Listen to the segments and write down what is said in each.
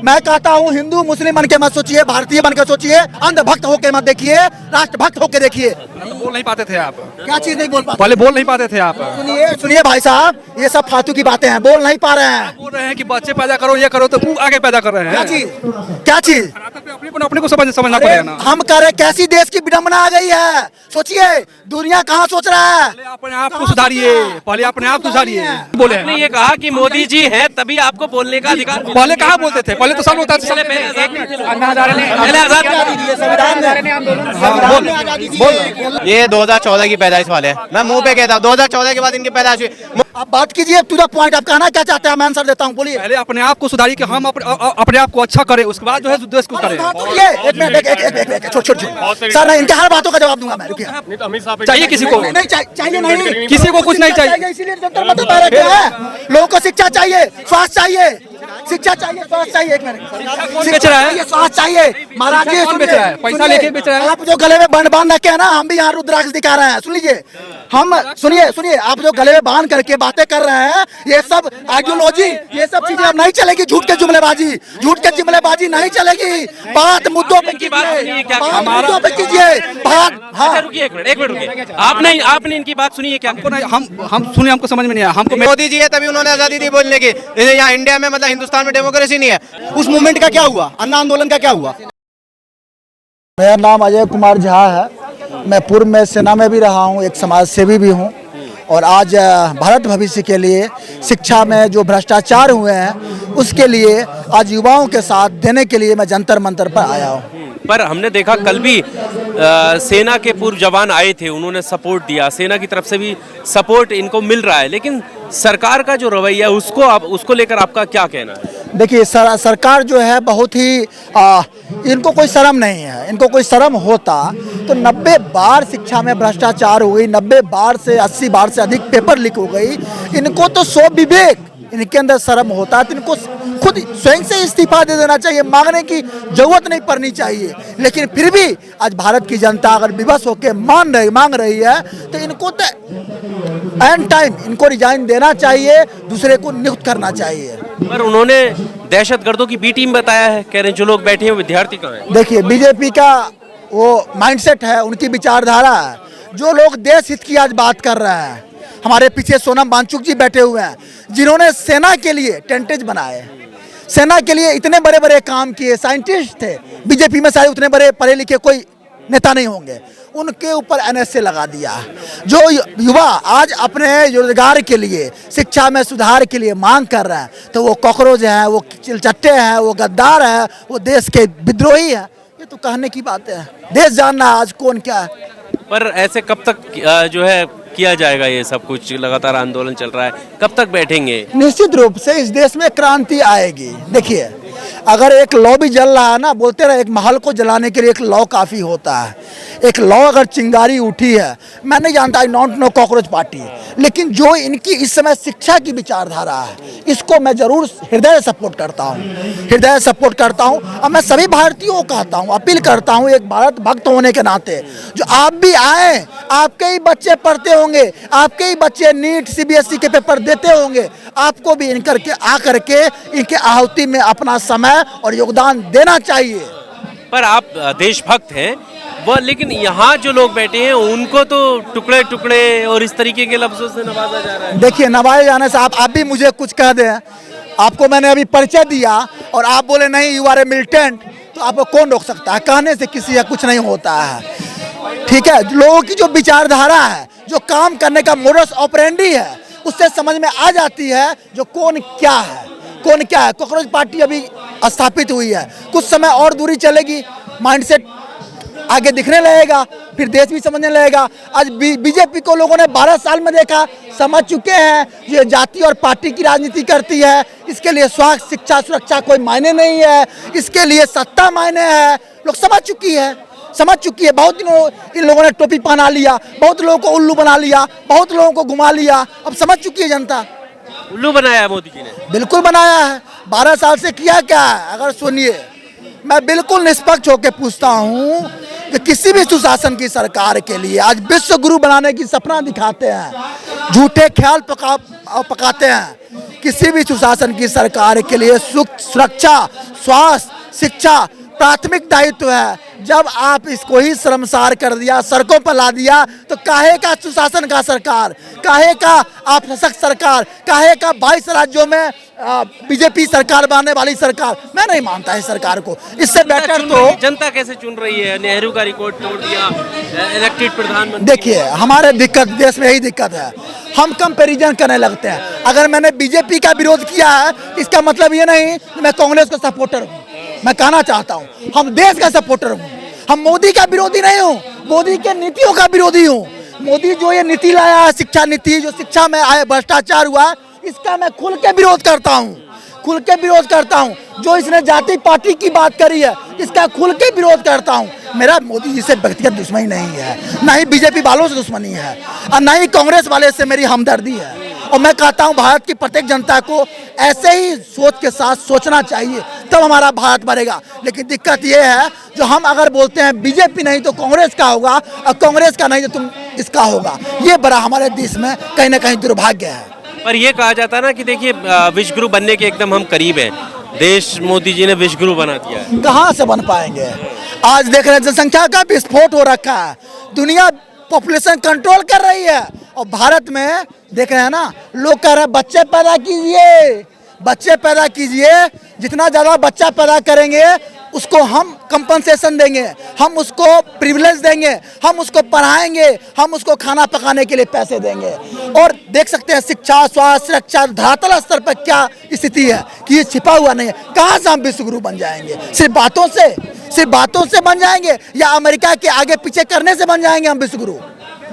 मैं कहता हूँ हिंदू मुस्लिम बन के मत सोचिए, भारतीय बन के सोचिए, अंधभक्त होके मत देखिए, राष्ट्रभक्त होके देखिए। तो बोल नहीं पाते थे आप, क्या चीज नहीं बोल पाते? पहले बोल नहीं पाते थे आप। सुनिए सुनिए भाई साहब, ये सब फालतू की बातें हैं, बोल नहीं पा रहे हैं। बोल रहे हैं कि बच्चे पैदा करो, ये करो, तो वो आगे पैदा कर रहे क्या हैं। चीज? क्या चीज? अपने को समझना अरे, पड़ेगा ना। हम कह रहे कैसी देश की विडंबना आ गई है, सोचिए दुनिया कहाँ सोच रहा है। पहले अपने आप को सुधारिए, पहले अपने आप को सुधारिए। बोले आपने ये कहा कि मोदी जी हैं तभी आपको बोलने का अधिकार मिला। पहले कहाँ बोलते थे, पहले तो सब होता था। ये 2014 की पैदाइश वाले हैं। मैं मुंह पे कहता हूँ 2014 के बाद इनकी पैदाइश हुई। आप बात कीजिए टू द पॉइंट, आप कहना क्या चाहते हैं, मैं आंसर देता हूँ, बोलिए। पहले अपने आप को सुधारिए कि हम अपने आप को अच्छा करें, उसके बाद जो है देश को करें। एक मिनट, एक छोड़ सर, नहीं इनके हर बातों का जवाब दूंगा मैं, रुकिए। चाहिए किसी को, नहीं चाहिए, नहीं किसी को कुछ नहीं चाहिए। इसीलिए जंतर मंतर पा रखे हैं। लोगों को शिक्षा चाहिए, स्वास्थ्य चाहिए, शिक्षा चाहिए, स्वास्थ्य चाहिए। एक मिनट, बेच रहा है? स्वास्थ्य चाहिए महाराज जी। कौन बेच रहा है? पैसा लेके बेच रहा है? आप जो गले में बंद बांध रखे हैं ना, हम भी यहाँ रुद्राक्ष दिखा रहे हैं, सुन लीजिए। हम सुनिए, आप जो गले में बांध करके बातें कर रहे हैं, ये सब आइडियोलॉजी, ये सब चीजें अब नहीं चलेगी। झूठ के जुमलेबाजी, झूठ के जुमलेबाजी नहीं चलेगी। बात मुद्दों पे कीजिए, बात मुद्दों पे कीजिए, बात। हाँ रुकिए, एक मिनट रुकिए। आपने इनकी बात सुनी है क्या? हम सुने, हमको समझ में नहीं आया। हमको मोदी जी है तभी उन्होंने आजादी दी बोलने की। यहाँ इंडिया में मतलब हिंदुस्तान में डेमोक्रेसी नहीं है। उस मूवमेंट का क्या हुआ, अन्ना आंदोलन का क्या हुआ? मेरा नाम अजय कुमार झा है। मैं पूर्व में सेना में भी रहा हूँ, एक समाज सेवी भी हूँ, और आज भारत भविष्य के लिए शिक्षा में जो भ्रष्टाचार हुए हैं उसके लिए आज युवाओं के साथ देने के लिए मैं जंतर मंतर पर आया हूँ। पर हमने देखा कल भी सेना के पूर्व जवान आए थे, उन्होंने सपोर्ट दिया, सेना की तरफ से भी सपोर्ट इनको मिल रहा है, लेकिन सरकार का जो रवैया है उसको लेकर आपका क्या कहना है? देखिए सरकार जो है बहुत ही इनको कोई शर्म नहीं है। इनको कोई शर्म होता तो 90 बार शिक्षा में भ्रष्टाचार हो गई, 90 बार से 80 बार से अधिक पेपर लीक हो गई। इनको तो सो विवेक, इनके अंदर शर्म होता तो इनको खुद स्वयं से इस्तीफा दे देना चाहिए, मांगने की जरूरत नहीं पड़नी चाहिए। लेकिन फिर भी आज भारत की जनता अगर विवश होकर मांग रही है तो इनको तो एंड टाइम इनको रिजाइन देना चाहिए, दूसरे को नियुक्त करना चाहिए। पर उन्होंने दहशतगर्दों की बी टीम बताया है, कह रहे हैं जो लोग बैठे हैं वो विद्यार्थी कहाँ हैं? देखिए बीजेपी का वो माइंडसेट है, उनकी विचारधारा है। जो लोग देश हित की आज बात कर रहे हैं, हमारे पीछे सोनम वांगचुक जी बैठे हुए हैं, जिन्होंने सेना के लिए टेंटेज बनाए, सेना के लिए इतने बड़े बड़े काम किए, साइंटिस्ट थे। बीजेपी में सारे उतने बड़े पढ़े लिखे कोई नेता नहीं होंगे, उनके ऊपर एनएसए लगा दिया। जो युवा आज अपने रोजगार के लिए, शिक्षा में सुधार के लिए मांग कर रहे हैं, तो वो कॉकरोच हैं, वो चिलचट्टे हैं, वो गद्दार हैं, वो देश के विद्रोही हैं। ये तो कहने की बात है, देश जानना आज कौन क्या है। पर ऐसे कब तक जो है किया जाएगा? ये सब कुछ लगातार आंदोलन चल रहा है, कब तक बैठेंगे? निश्चित रूप से इस देश में क्रांति आएगी। देखिए अगर एक लौ भी जल रहा है ना, बोलते रहे एक महल को जलाने के लिए एक लौ काफ़ी होता है। एक लौ अगर चिंगारी उठी है, मैं नहीं जानता, आई नॉट नो कॉकरोच पार्टी, लेकिन जो इनकी इस समय शिक्षा की विचारधारा है, इसको मैं जरूर हृदय सपोर्ट करता हूँ। और मैं सभी भारतीयों को कहता हूँ, अपील करता हूँ, एक भारत भक्त होने के नाते, जो आप भी आए, आपके ही बच्चे पढ़ते होंगे, आपके ही बच्चे नीट सीबीएसई के पेपर देते होंगे, आपको भी आकर के इनके आहुति में अपना समय और योगदान देना चाहिए। पर आप देशभक्त हैं वो, लेकिन यहाँ जो लोग बैठे हैं उनको तो टुकड़े टुकड़े और इस तरीके के लफ्जों से नवाजा जा रहा है। देखिए नवाजे जाने से आप भी मुझे कुछ कह दें, आपको मैंने अभी परिचय दिया और आप बोले नहीं यू आर ए मिलिटेंट, तो आपको कौन रोक सकता है? कहने से किसी का कुछ नहीं होता है। ठीक है, लोगों की जो विचारधारा है, जो काम करने का मोडस ऑपरेंडी है, उससे समझ में आ जाती है जो कौन क्या है। कॉकरोच पार्टी अभी स्थापित हुई है, कुछ समय और दूरी चलेगी, माइंडसेट आगे दिखने लगेगा, फिर देश भी समझने लगेगा। आज बीजेपी को लोगों ने 12 साल में देखा, समझ चुके हैं ये जाति और पार्टी की राजनीति करती है। इसके लिए स्वास्थ्य शिक्षा सुरक्षा कोई मायने नहीं है, इसके लिए सत्ता मायने है। लोग समझ चुकी है। बहुत दिनों इन लोगों ने टोपी पहना लिया, बहुत लोगों को उल्लू बना लिया, बहुत लोगों को घुमा लिया। अब समझ चुकी है जनता। उल्लू बनाया मोदी जी ने? बिल्कुल बनाया है। 12 साल से किया क्या है? अगर सुनिए, मैं बिल्कुल निष्पक्ष होकर पूछता हूँ कि किसी भी सुशासन की सरकार के लिए आज विश्व गुरु बनाने की सपना दिखाते हैं, झूठे ख्याल पकाते हैं। किसी भी सुशासन की सरकार के लिए सुख, सुरक्षा, स्वास्थ्य, शिक्षा प्राथमिक दायित्व है। जब आप इसको ही शर्मसार कर दिया, सड़कों पर ला दिया, तो काहे का सुशासन का सरकार, काहे का आप सशक्त सरकार, काहे का 22 राज्यों में बीजेपी सरकार बनने वाली सरकार, मैं नहीं मानता है सरकार को। इससे बेटर तो जनता कैसे चुन रही है? नेहरू का रिकॉर्ड तोड़ दिया, इलेक्टेड प्रधानमंत्री। देखिए, हमारे दिक्कत देश में यही दिक्कत है, हम कंपैरिजन करने लगते हैं। अगर मैंने बीजेपी का विरोध किया है, इसका मतलब ये नहीं कि मैं कांग्रेस का सपोर्टर हूँ। मैं कहना चाहता हूँ, हम देश का सपोर्टर हूँ, हम मोदी का विरोधी नहीं हूँ, मोदी के नीतियों का विरोधी हूँ। मोदी जो ये नीति लाया है, शिक्षा नीति, जो शिक्षा में आए भ्रष्टाचार हुआ, इसका मैं खुल के विरोध करता हूँ, खुल के विरोध करता हूँ। जो इसने जाति पार्टी की बात करी है, इसका खुल के विरोध करता हूँ। मेरा मोदी जी से व्यक्तिगत दुश्मनी नहीं है, ना ही बीजेपी वालों से दुश्मनी है, और ना ही कांग्रेस वाले से मेरी हमदर्दी है। और मैं कहता हूँ भारत की प्रत्येक जनता को ऐसे ही सोच के साथ सोचना चाहिए, तब हमारा भारत बढ़ेगा। लेकिन दिक्कत ये है, जो हम अगर बोलते हैं बीजेपी नहीं तो कांग्रेस का होगा, और कांग्रेस का नहीं तो तुम इसका होगा, ये बड़ा हमारे देश में कहीं ना कहीं दुर्भाग्य है। पर ये कहा जाता है ना कि देखिए विश्व गुरु बनने के एकदम हम करीब हैं, देश मोदी जी ने विश्व गुरु बना दिया है। कहाँ से बन पाएंगे? आज देख रहे हैं जनसंख्या का विस्फोट हो रखा है, दुनिया पॉपुलेशन कंट्रोल कर रही है, और भारत में देख रहे हैं ना, लोग कह रहे हैं बच्चे पैदा कीजिए, बच्चे पैदा कीजिए, जितना ज़्यादा बच्चा पैदा करेंगे उसको हम कंपनसेशन देंगे, हम उसको प्रिविलेज देंगे, हम उसको पढ़ाएंगे, हम उसको खाना पकाने के लिए पैसे देंगे। और देख सकते हैं शिक्षा, स्वास्थ्य, सुरक्षा, धरातल स्तर पर क्या स्थिति है कि ये छिपा हुआ नहीं है। कहाँ से हम विश्व गुरु बन जाएंगे? सिर्फ बातों से, सिर्फ बातों से बन जाएंगे, या अमेरिका के आगे पीछे करने से बन जाएंगे हम विश्व गुरु?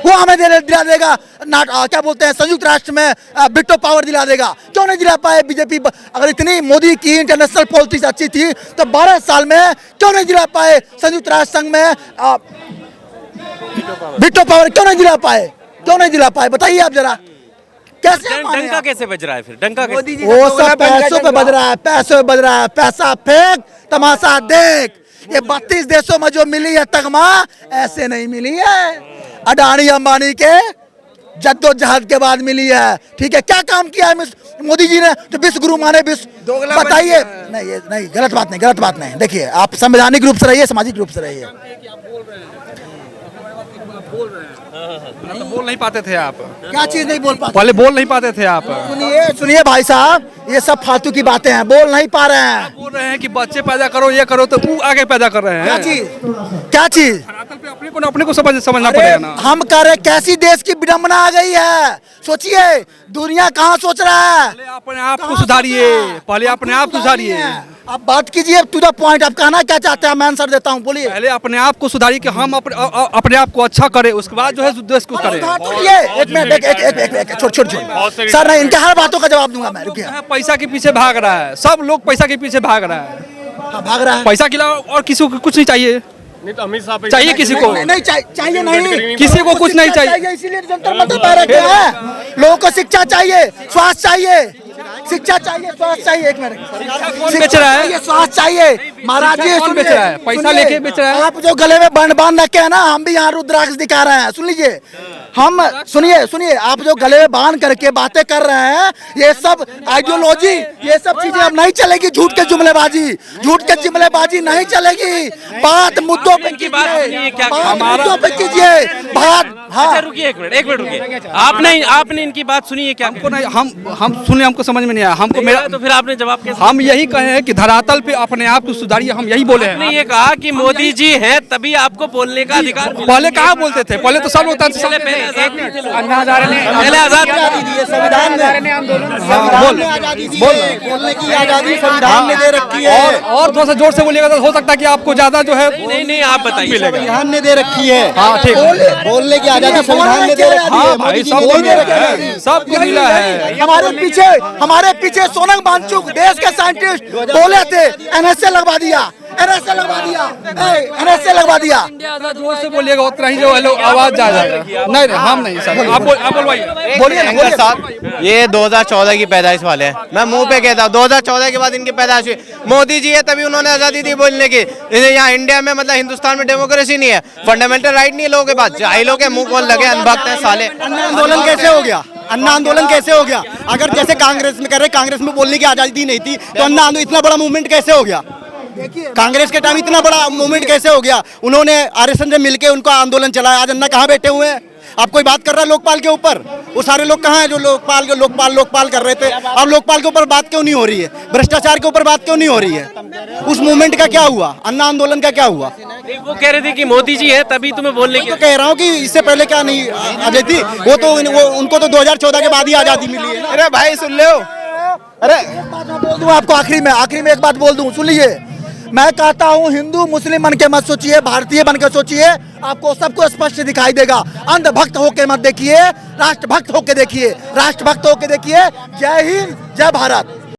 वो हमें दिला देगा, क्या बोलते हैं, संयुक्त राष्ट्र में वीटो पावर दिला देगा। क्यों नहीं दिला पाए बीजेपी? अगर इतनी मोदी की इंटरनेशनल पॉलिटिक्स अच्छी थी तो 12 साल में क्यों नहीं दिला पाए संयुक्त राष्ट्र संघ में वीटो पावर? क्यों नहीं दिला पाए? क्यों नहीं दिला पाए? बताइए आप जरा, कैसे डंका कैसे बज रहा है फिर? डंका कैसे? वो सब पैसों पे बज रहा है, पैसों पे बज रहा है। पैसा फेंक, तमाशा देख। ये 32 देशों में जो मिली है तगमा, ऐसे नहीं मिली है, अडानी अंबानी के जद्दोजहद के बाद मिली है। ठीक है, क्या काम किया है मोदी जी ने जो विश्व गुरु माने? विश्व बताइए। नहीं, ये नहीं, गलत बात नहीं, गलत बात नहीं। देखिए, आप संवैधानिक रूप से रहिए, सामाजिक रूप से रहिए। तो बोल नहीं पाते थे आप, क्या चीज नहीं बोल पाते? पहले बोल नहीं पाते थे आप। सुनिए, सुनिए भाई साहब, ये सब फालतू की बातें हैं, बोल नहीं पा रहे हैं। बोल रहे हैं कि बच्चे पैदा करो, ये करो, तो वो आगे पैदा कर रहे हैं। क्या चीज? क्या चीज? धरातल पे अपने को समझना पड़ेगा ना। हम कह रहे कैसी देश की विडंबना आ गई है। सोचिए, दुनिया कहाँ सोच रहा है। पहले अपने आप को सुधारिए, पहले अपने आप को सुधारिए। आप बात कीजिए टू द पॉइंट, आप कहना क्या चाहते हैं? मैं आंसर देता हूँ, बोलिए। पहले अपने आप को सुधारिए कि हम अपने आप को अच्छा करें, उसके बाद जो है देश को करें। एक मिनट, एक छोड़ सर, नहीं, इनके हर बातों का जवाब दूंगा मैं, रुकिए। पैसा के पीछे भाग रहा है, सब लोग पैसा के पीछे भाग रहा है। हाँ, भाग रहा है। पैसा के अलावा और किसी को कुछ नहीं चाहिए। नहीं तो अमित शाह पे चाहिए किसी को? नहीं चाहिए, नहीं, किसी को कुछ नहीं चाहिए। इसीलिए जंतर मंतर पर क्या है, लोगों को शिक्षा चाहिए, स्वास्थ्य चाहिए, शिक्षा चाहिए, स्वास्थ्य चाहिए। एक मिनट, कौन बेच रहा है? स्वास्थ्य चाहिए महाराज जी। कौन बेच रहा है? पैसा लेके बेच रहा है। आप जो गले में बंड बांध रखे हैं ना, हम भी यहाँ रुद्राक्ष दिखा रहे हैं, सुन लीजिए। हम सुनिए, आप जो गले में बांध करके बातें कर रहे हैं, ये सब आइडियोलॉजी, ये सब चीजें अब नहीं चलेगी। झूठ के जुमलेबाजी, झूठ के जुमलेबाजी नहीं चलेगी। बात मुद्दों पे कीजिए, बात मुद्दों पे कीजिए, बात। अच्छा रुकिए, एक मिनट रुकिए। आपने इनकी बात सुनी है क्या? हमको नहीं, हम सुने, हमको समझ में नहीं आया। हमको मेरा तो फिर आपने जवाब कैसे? हम यही कहे हैं कि धरातल पे अपने आप को सुधारिए, हम यही बोले हैं। आपने ये कहा कि मोदी जी हैं तभी आपको बोलने का अधिकार मिला। पहले कहाँ बोलते थे? पहले तो सब होता था। पहले आजाद संविधान बोलने की आजादी संविधान ने दे रखी है। और थोड़ा सा जोर से बोलिएगा तो हो सकता है कि आपको ज्यादा जो है। नहीं आप बताइए। संविधान ने दे रखी है। हाँ, ठीक। बोलने की आजादी संविधान ने दे रखी है। भाई सब मिला है। हमारे पीछे सोनम वांगचुक देश के साइंटिस्ट बोले थे, एनएसए लगवा दिया, एनएसए लगवा दिया। जोर से बोलिएगा उतना ही जो है आवाज जा जाएगा। नहीं, हम नहीं सर, आप बोलवाइए, बोलिए ना, बोलिए साहब, ये 2014 की पैदाइश वाले हैं। मैं मुंह पे कहता हूँ, 2014 के बाद इनकी पैदाइश हुई। मोदी जी है तभी उन्होंने आजादी दी बोलने की। यहाँ इंडिया में, मतलब हिंदुस्तान में डेमोक्रेसी नहीं है, फंडामेंटल राइट नहीं है लोगों के पास। जाहिलों के मुंह कौन लगे, अनभक्त है साले। आंदोलन कैसे हो गया? अन्ना आंदोलन कैसे हो गया? अगर जैसे कांग्रेस में कह रहे, कांग्रेस में बोलने की आजादी नहीं थी, तो अन्ना आंदोलन इतना बड़ा मूवमेंट कैसे हो गया? कांग्रेस के टाइम इतना बड़ा मूवमेंट कैसे हो गया? उन्होंने आरएसएस से मिलके उनका आंदोलन चलाया। आज अन्ना कहाँ बैठे हुए हैं? आप कोई बात कर रहा है लोकपाल के ऊपर? वो सारे लोग कहाँ हैं जो लोकपाल कर रहे थे? अब लोकपाल के ऊपर बात क्यों नहीं हो रही है? भ्रष्टाचार के ऊपर बात क्यों नहीं हो रही है? उस मूवमेंट का क्या हुआ? अन्ना आंदोलन का क्या हुआ? नहीं, वो कह रहे थे कि मोदी जी है तभी तुम्हें बोलने की। तो कह रहा हूँ कि इससे पहले क्या नहीं आजादी थी? वो उनको तो 2014 के बाद ही आजादी मिली है। अरे भाई सुन लो, अरे बोल दूं आपको आखिरी में एक बात बोल दूं, सुन लीजिए। मैं कहता हूं हिंदू मुस्लिम बन के मत सोचिए, भारतीय बन के सोचिए, आपको सबको स्पष्ट दिखाई देगा। अंधभक्त होके मत देखिए, राष्ट्रभक्त होके देखिए, राष्ट्रभक्त होके देखिए। जय हिंद, जय भारत।